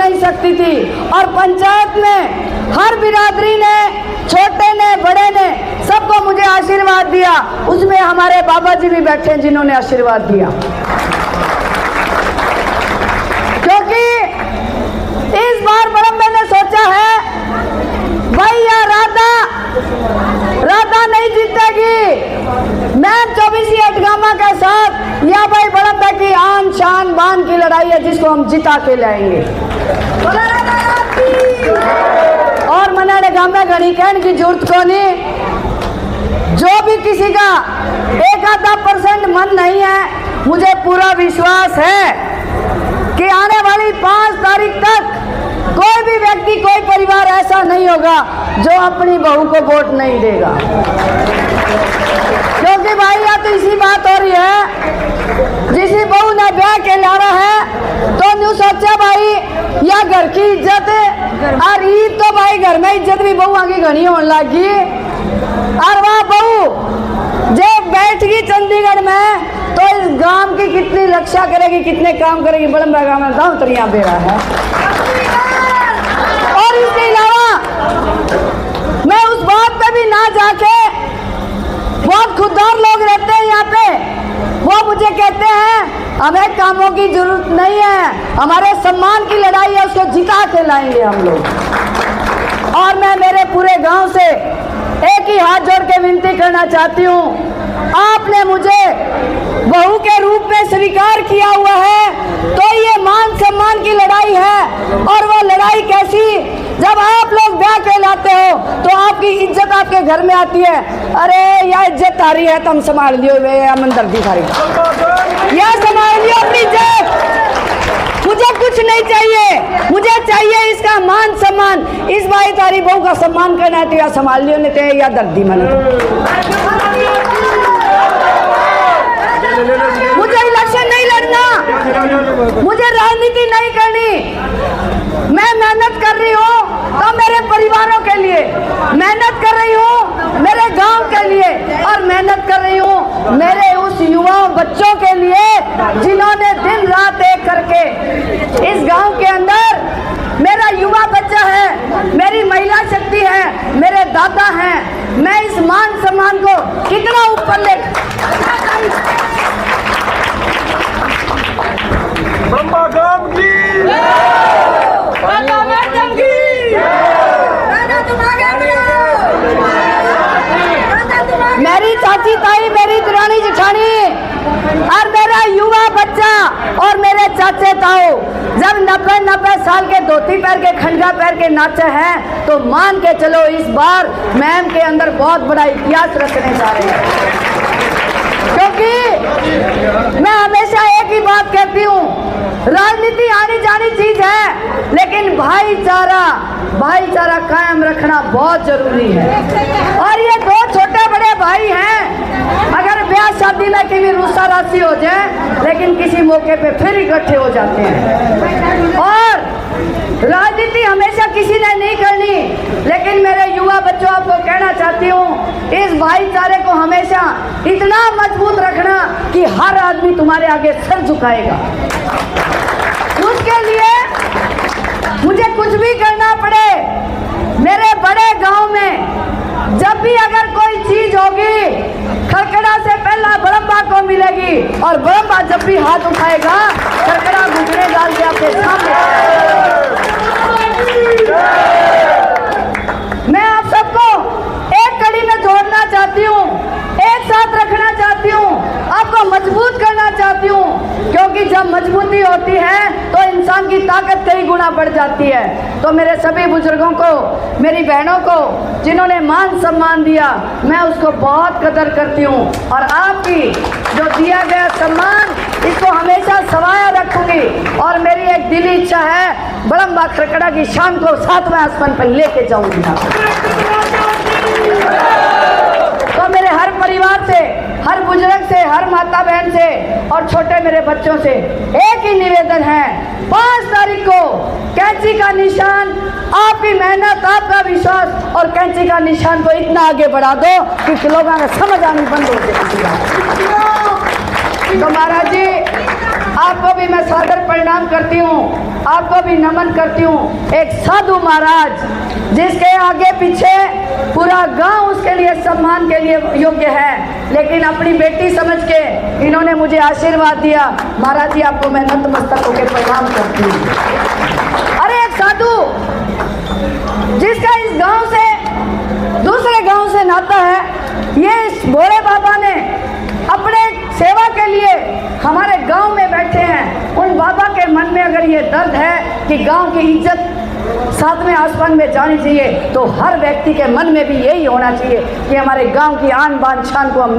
नहीं सकती थी। और पंचायत में हर बिरादरी ने, छोटे ने बड़े ने, सबको मुझे आशीर्वाद दिया। उसमें हमारे बाबा जी भी बैठे हैं जिन्होंने आशीर्वाद दिया। क्योंकि इस बार बड़म मैंने सोचा है भाई या राधा नहीं जीतेगी। मैं 24 अटगामा के साथ या भाई बड़म की आन शान बान की लड़ाई है जिसको हम जिता के लाएंगे। और मनाड़े गांव घड़ी कहने की जरूरत को नहीं। जो भी किसी का 1-आधा% मन नहीं है, मुझे पूरा विश्वास है कि आने वाली 5 तारीख तक कोई भी व्यक्ति, कोई परिवार ऐसा नहीं होगा जो अपनी बहू को वोट नहीं देगा। क्योंकि भाई या तो इसी बात हो रही है, जिसी बहू ने ब्याह के लाना है तो न्यू सोचा भाई या घर की इज्जत और ईद तो भाई घर में इज्जत भी बहू आगे घनी होने लगी। और वह बहू जब बैठ गई चंडीगढ़ में तो इस गांव की कितनी रक्षा करेगी, कितने काम करेगी। बड़म गांव में दांव तरिया बेरा है। और इसके अलावा मैं उस बात पे भी ना जाके, बहुत खुददार लोग रहते हैं यहाँ पे, वो मुझे कहते हैं हमें कामों की जरूरत नहीं है, हमारे सम्मान की लड़ाई है, उसको जिता के लाएंगे हम लोग। और मैं मेरे पूरे गांव से एक ही हाथ जोड़ के विनती करना चाहती हूँ, आपने मुझे बहू के रूप में स्वीकार किया हुआ है तो ये मान सम्मान की लड़ाई है। और वो लड़ाई कैसी, जब आप लोग ब्याह के लाते हो तो आपकी इज्जत आपके घर में आती है। अरे यह इज्जत आ रही है तो हम संभाल लियो, वे मंदिर की सारी यह संभाल लियो अपनी इज्जत। मुझे कुछ नहीं चाहिए, मुझे चाहिए इसका मान सम्मान। इस भाई तारी बहू का सम्मान करना है तो या संभाल लियो, नहीं तो या दर्दी मन। मुझे इलेक्शन नहीं लड़ना, मुझे राजनीति नहीं करनी। मैं मेहनत कर रही हूँ तो मेरे परिवारों के लिए, मेहनत कर रही हूँ मेरे गांव के लिए, और मेहनत कर रही हूँ मेरे उस युवा बच्चों के लिए जिन्होंने दिन रात एक करके इस गांव के अंदर, मेरा युवा बच्चा है, मेरी महिला शक्ति है, मेरे दादा हैं। मैं इस मान सम्मान को कितना ऊपर ले मेरी चाची ताई, मेरी दुरानी जिठानी और मेरा युवा बच्चा और मेरे चाचे ताऊ जब 90 साल के धोती पैर के, खंडा पैर के नाचे हैं तो मान के चलो इस बार मैम के अंदर बहुत बड़ा इतिहास रखने जा रहे हैं। क्योंकि मैं हमेशा एक ही बात कहती हूँ, राजनीति आनी जानी चीज है, लेकिन भाईचारा कायम रखना बहुत जरूरी है। और ये 2 छोटे बड़े भाई हैं, अगर ब्याह शादी में कभी रुस्सा राशि हो जाए लेकिन किसी मौके पे फिर इकट्ठे हो जाते हैं। और राजनीति हमेशा किसी ने नहीं करनी, लेकिन मेरे युवा बच्चों आपको कहना चाहती हूँ, इस भाईचारे को हमेशा इतना मजबूत रखना कि हर आदमी तुम्हारे आगे सर झुकाएगा। उसके लिए मुझे कुछ भी करना पड़े, मेरे बड़े गांव में जब भी अगर कोई चीज होगी, खरकड़ा से पहला बड़म्बा को मिलेगी, और बड़म्बा जब भी हाथ उठाएगा खरकड़ा घुटने डाल के आपके सामने। मैं आप सबको एक कड़ी में जोड़ना चाहती हूँ, एक साथ रखना चाहती हूँ, आपको मजबूत करना चाहती हूँ। क्योंकि जब मजबूती होती है तो इंसान की ताकत कई गुना बढ़ जाती है। तो मेरे सभी बुजुर्गों को, मेरी बहनों को जिन्होंने मान सम्मान दिया, मैं उसको बहुत कदर करती हूँ। और आपकी जो दिया गया सम्मान, इसको हमेशा सवाया रखूंगी। और मेरी एक दिली इच्छा है, बड़म्बा खरकड़ा की शान को 7वें आसमान पर लेके जाऊंगी। तो मेरे हर परिवार से, हर बुजुर्ग से, हर माता बहन से और छोटे मेरे बच्चों से एक ही निवेदन है, 5 तारीख को कैंची का निशान, आपकी मेहनत, आपका विश्वास और कैंची का निशान को इतना आगे बढ़ा दो कि लोगों को समझ आनी बंद हो जाए। तो महाराज जी आपको भी मैं सादर प्रणाम करती हूँ, आपको भी नमन करती हूँ। एक साधु महाराज जिसके आगे पीछे पूरा गांव उसके लिए सम्मान के लिए योग्य है, लेकिन अपनी बेटी समझ के इन्होंने मुझे आशीर्वाद दिया। महाराज जी आपको मैं नतमस्तक होकर प्रणाम करती हूँ। अरे एक साधु जिसका इस गांव से दूसरे गांव से नाता है, ये इस भोले बाबा ने अपने सेवा के लिए हमारे गांव में बैठे हैं। उन बाबा के मन में अगर ये दर्द है कि गांव की इज्जत सातवें आसमान में जानी चाहिए, तो हर व्यक्ति के मन में भी यही होना चाहिए कि हमारे गांव की आन बान शान को हम